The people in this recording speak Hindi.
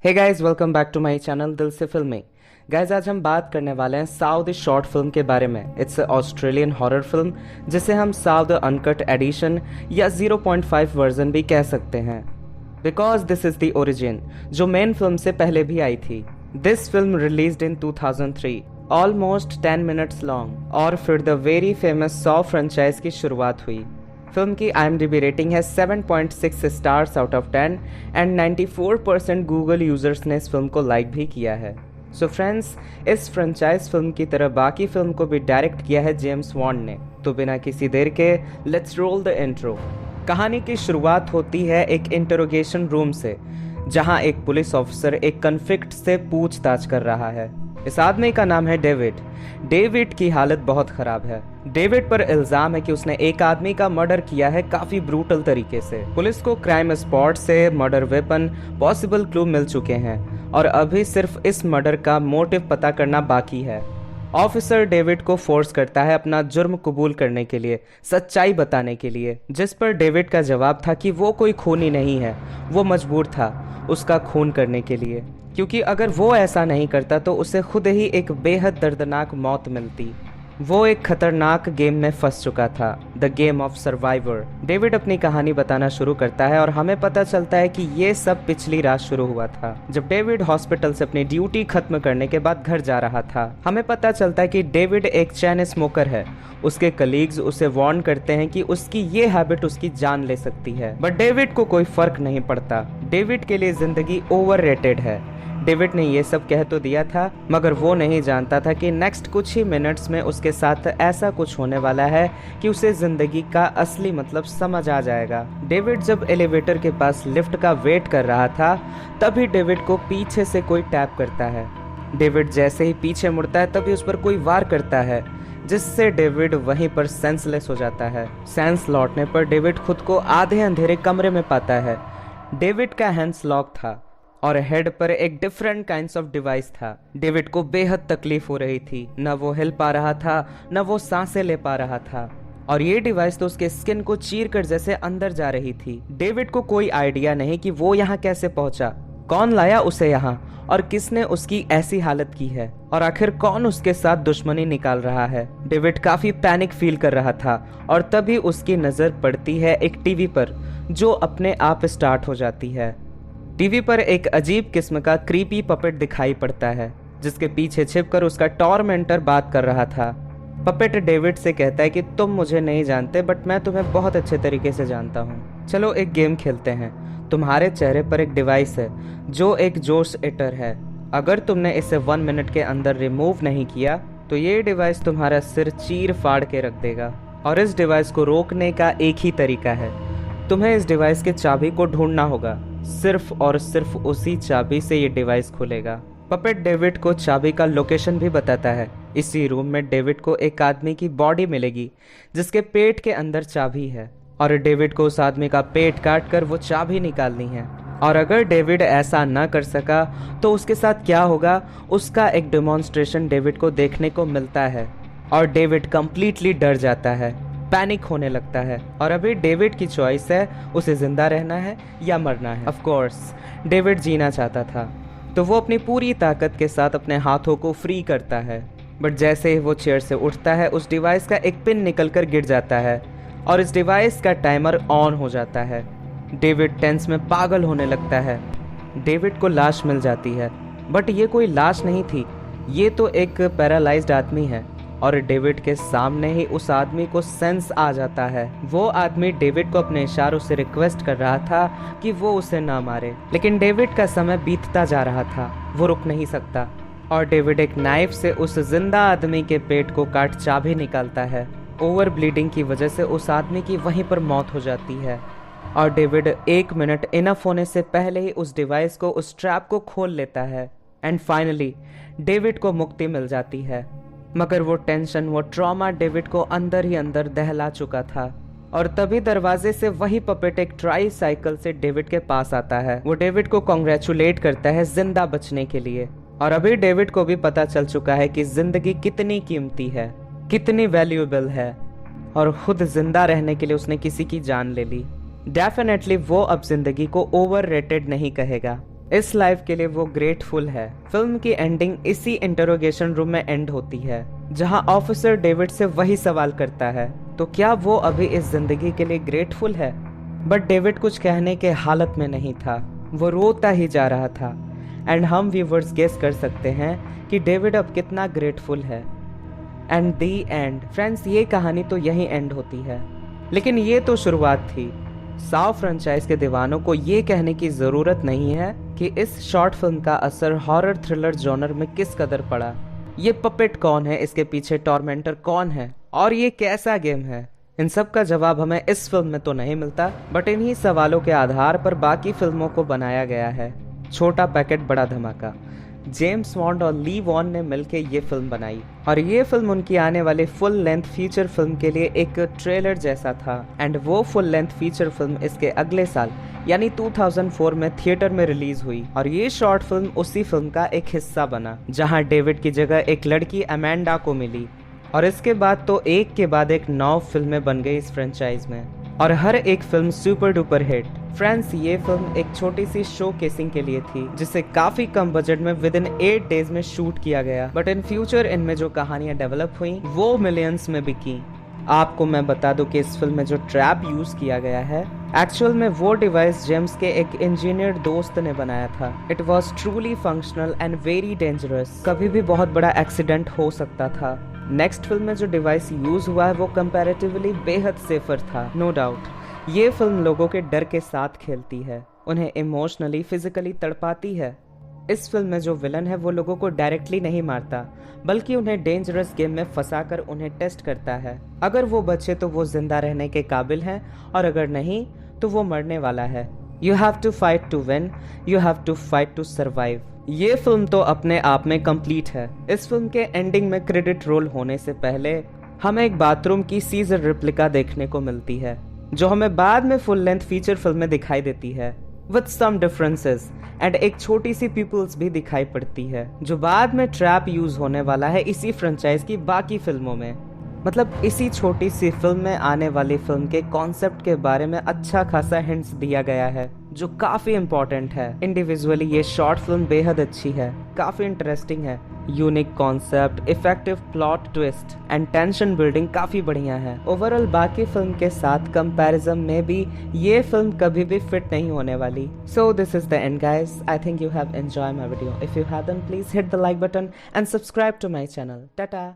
Hey guys, welcome back to my channel दिल से फिल्में। गाइस, आज हम बात करने वाले हैं साउथ शॉर्ट फिल्म के बारे में। इट्स ऑस्ट्रेलियन हॉरर फिल्म जिसे हम साउथ अनकट एडिशन या 0.5 वर्जन भी कह सकते हैं, because this is the origin जो मेन फिल्म से पहले भी आई थी। This film released in 2003, almost 10 minutes long, और फिर the very famous saw franchise की शुरुआत हुई। फिल्म की IMDb रेटिंग है 7.6 stars out of 10 and 94% Google users ने इस फिल्म को लाइक भी किया है। सो फ्रेंड्स, इस फ्रेंचाइज फिल्म की तरह बाकी फिल्म को भी डायरेक्ट किया है जेम्स वॉन ने। तो बिना किसी देर के लेट्स रोल द इंट्रो। कहानी की शुरुआत होती है एक इंटरोगेशन रूम से, जहां एक पुलिस ऑफिसर एक कन्फ्लिक्ट से पूछताछ कर रहा है। इस आदमी का नाम है डेविड। डेविड की हालत बहुत खराब है। डेविड पर इल्जाम है कि उसने एक आदमी का मर्डर किया है काफी ब्रूटल तरीके से। पुलिस को क्राइम स्पॉट से मर्डर वेपन, पॉसिबल क्लू मिल चुके हैं और अभी सिर्फ इस मर्डर का मोटिव पता करना बाकी है। ऑफिसर डेविड को फोर्स करता है अपना जुर्म कबूल करने के लिए, सच्चाई बताने के लिए, जिस पर डेविड का जवाब था कि वो कोई खूनी नहीं है, वो मजबूर था उसका खून करने के लिए, क्योंकि अगर वो ऐसा नहीं करता तो उसे खुद ही एक बेहद दर्दनाक मौत मिलती। वो एक खतरनाक गेम में फंस चुका था, the game of survivor. David अपनी कहानी बताना शुरू करता है और हमें पता चलता है कि ये सब पिछली रात शुरू हुआ था, जब डेविड हॉस्पिटल से अपनी ड्यूटी खत्म करने के बाद घर जा रहा था। हमें पता चलता है कि डेविड एक चैन स्मोकर है। उसके कलीग्स उसे वार्न करते हैं कि उसकी ये हैबिट उसकी जान ले सकती है, बट डेविड को कोई फर्क नहीं पड़ता। डेविड के लिए जिंदगी ओवररेटेड है। डेविड ने ये सब कह तो दिया था, मगर वो नहीं जानता था कि नेक्स्ट कुछ ही मिनट्स में उसके साथ ऐसा कुछ होने वाला है कि उसे जिंदगी का असली मतलब समझ आ जाएगा। डेविड जब एलिवेटर के पास लिफ्ट का वेट कर रहा था, तभी डेविड को पीछे से कोई टैप करता है। डेविड जैसे ही पीछे मुड़ता है तभी उस पर कोई वार करता है, जिससे डेविड वहीं पर सेंसलेस हो जाता है। सेंस लौटने पर डेविड खुद को आधे अंधेरे कमरे में पाता है। डेविड का हैंड्स लॉक था और हेड पर एक डिफरेंट काइंड्स ऑफ डिवाइस था। डेविड को बेहद तकलीफ हो रही थी, न वो हिल पा रहा था, न वो सांसें ले पा रहा था, और ये डिवाइस तो उसके स्किन को चीर कर जैसे अंदर जा रही थी। डेविड को कोई आइडिया नहीं कि वो यहाँ कैसे पहुंचा, कौन लाया उसे यहाँ, और किसने उसकी ऐसी हालत की है, और आखिर कौन उसके साथ दुश्मनी निकाल रहा है। डेविड काफी पैनिक फील कर रहा था, और तभी उसकी नजर पड़ती है एक टीवी पर, जो अपने आप स्टार्ट हो जाती है। टीवी पर एक अजीब किस्म का क्रीपी पपेट दिखाई पड़ता है, जिसके पीछे छिपकर उसका टॉर्मेंटर बात कर रहा था। पपेट डेविड से कहता है कि तुम मुझे नहीं जानते, बट मैं तुम्हें बहुत अच्छे तरीके से जानता हूँ। चलो एक गेम खेलते हैं। तुम्हारे चेहरे पर एक डिवाइस है जो एक जोश एटर है। अगर तुमने इसे 1 मिनट के अंदर रिमूव नहीं किया तो ये डिवाइस तुम्हारा सिर चीर फाड़ के रख देगा। और इस डिवाइस को रोकने का एक ही तरीका है, तुम्हें इस डिवाइस के चाबी को ढूंढना होगा। सिर्फ और सिर्फ उसी चाबी से ये डिवाइस खुलेगा। पपेट डेविड को चाबी का लोकेशन भी बताता है। इसी रूम में डेविड को एक आदमी की बॉडी मिलेगी जिसके पेट के अंदर चाबी है, और डेविड को उस आदमी का पेट काट कर वो चाबी निकालनी है। और अगर डेविड ऐसा ना कर सका तो उसके साथ क्या होगा, उसका एक डेमोन्स्ट्रेशन डेविड को देखने को मिलता है, और डेविड कंप्लीटली डर जाता है, पैनिक होने लगता है। और अभी डेविड की चॉइस है, उसे जिंदा रहना है या मरना है। ऑफ कोर्स डेविड जीना चाहता था, तो वो अपनी पूरी ताकत के साथ अपने हाथों को फ्री करता है, बट जैसे ही वो चेयर से उठता है उस डिवाइस का एक पिन निकलकर गिर जाता है और इस डिवाइस का टाइमर ऑन हो जाता है। डेविड टेंस में पागल होने लगता है। डेविड को लाश मिल जाती है, बट ये कोई लाश नहीं थी, ये तो एक पैरालाइज्ड आदमी है। और डेविड के सामने ही उस आदमी को सेंस आ जाता है। वो आदमी डेविड को अपने इशारों से रिक्वेस्ट कर रहा था कि वो उसे ना मारे, लेकिन डेविड का समय बीतता जा रहा था, वो रुक नहीं सकता। और डेविड एक नाइफ से उस जिंदा आदमी के पेट को काट चाबी निकालता है। ओवर ब्लीडिंग की वजह से उस आदमी की वहीं पर मौत हो जाती है, और डेविड 1 मिनट इनफ होने से पहले ही उस डिवाइस को, उस ट्रैप को खोल लेता है। एंड फाइनली डेविड को मुक्ति मिल जाती है, मगर वो टेंशन, वो ट्रॉमा डेविड को अंदर ही अंदर दहला चुका था। और तभी दरवाजे से वही पपेट एक ट्राई साइकिल से डेविड के पास आता है। वो डेविड को कॉन्ग्रेचुलेट करता है जिंदा बचने के लिए। और अभी डेविड को भी पता चल चुका है कि जिंदगी कितनी कीमती है, कितनी वैल्यूएबल है, और खुद जिंदा रहने के लिए उसने किसी की जान ले ली। डेफिनेटली वो अब जिंदगी को ओवररेटेड नहीं कहेगा। इस लाइफ के लिए वो ग्रेटफुल है। फिल्म की एंडिंग इसी इंटरोगेशन रूम में एंड होती है, जहां ऑफिसर डेविड से वही सवाल करता है, तो क्या वो अभी इस जिंदगी के लिए ग्रेटफुल है? बट डेविड कुछ कहने के हालत में नहीं था, वो रोता ही जा रहा था। एंड हम व्यूवर्स गेस कर सकते हैं कि डेविड अब कितना ग्रेटफुल है। एंड दी एंड फ्रेंड्स, ये कहानी तो यहीं एंड होती है, लेकिन ये तो शुरुआत थी। साव फ्रेंचाइज के दीवानों को ये कहने की ज़रूरत नहीं है कि इस शॉर्ट फिल्म का असर हॉरर थ्रिलर जॉनर में किस कदर पड़ा। ये पपेट कौन है, इसके पीछे टॉर्मेंटर कौन है, और ये कैसा गेम है, इन सब का जवाब हमें इस फिल्म में तो नहीं मिलता, बट इन्हीं सवालों के आधार पर बाकी फिल्मों को बनाया गया है। छोटा पैकेट बड़ा धमाका। जेम्स बॉन्ड और ली वॉन ने मिलकर ये फिल्म बनाई, और ये फिल्म उनकी आने वाली फुल लेंथ फीचर फिल्म के लिए एक ट्रेलर जैसा था। एंड वो फुल लेंथ फीचर फिल्म इसके अगले साल यानी 2004 में थिएटर में रिलीज हुई, और ये शॉर्ट फिल्म उसी फिल्म का एक हिस्सा बना, जहां डेविड की जगह एक लड़की अमेंडा को मिली। और इसके बाद तो एक के बाद एक 9 फिल्में बन गई इस फ्रेंचाइज में, और हर एक film super duper hit. Friends, ये फिल्म एक छोटी सी शो केसिंग के लिए थी, जिसे काफी कम बजट में विद इन 8 डेज में शूट किया गया, बट इन फ्यूचर इनमें जो कहानियां डेवलप हुई वो मिलियंस में बिकी। आपको मैं बता दूं कि इस फिल्म में जो ट्रैप यूज किया गया है, एक्चुअल में वो डिवाइस जेम्स के एक इंजीनियर दोस्त ने बनाया था। It was truly functional and very dangerous, कभी भी बहुत बड़ा एक्सीडेंट हो सकता था। नेक्स्ट फिल्म में जो डिवाइस यूज हुआ है वो कंपैरेटिवली बेहद सेफर था, नो डाउट। ये फिल्म लोगों के डर के साथ खेलती है, उन्हें इमोशनली फिजिकली तड़पाती है। इस फिल्म में जो विलन है वो लोगों को डायरेक्टली नहीं मारता, बल्कि उन्हें डेंजरस गेम में फंसाकर उन्हें टेस्ट करता है। अगर वो बचे तो वो जिंदा रहने के काबिल हैं, और अगर नहीं तो वो मरने वाला है। You have to fight to win, you have to fight to survive. ये फिल्म तो अपने आप में कंप्लीट है। इस फिल्म के एंडिंग में क्रेडिट रोल होने से पहले हमें एक बाथरूम की सीजर रिप्लिका देखने को मिलती है, जो हमें बाद में फुल लेंथ फीचर फिल्म में दिखाई देती है विद सम डिफरेंसेस। एंड एक छोटी सी पीपल्स भी दिखाई पड़ती है, जो बाद में ट्रैप यूज होने वाला है इसी फ्रेंचाइज की बाकी फिल्मों में। मतलब इसी छोटी सी फिल्म में आने वाली फिल्म के कॉन्सेप्ट के बारे में अच्छा खासा हिंट्स दिया गया है, जो काफी इंपॉर्टेंट है। इंडिविजुअली ये शॉर्ट फिल्म बेहद अच्छी है, काफी इंटरेस्टिंग है। Unique concept, effective plot twist and tension building काफी बढ़िया है। ओवरऑल बाकी फिल्म के साथ कंपैरिजन में भी ये फिल्म कभी भी फिट नहीं होने वाली। So this is the end guys. I think you have enjoyed my video. If you have then please hit the like button and subscribe to my channel. Tata.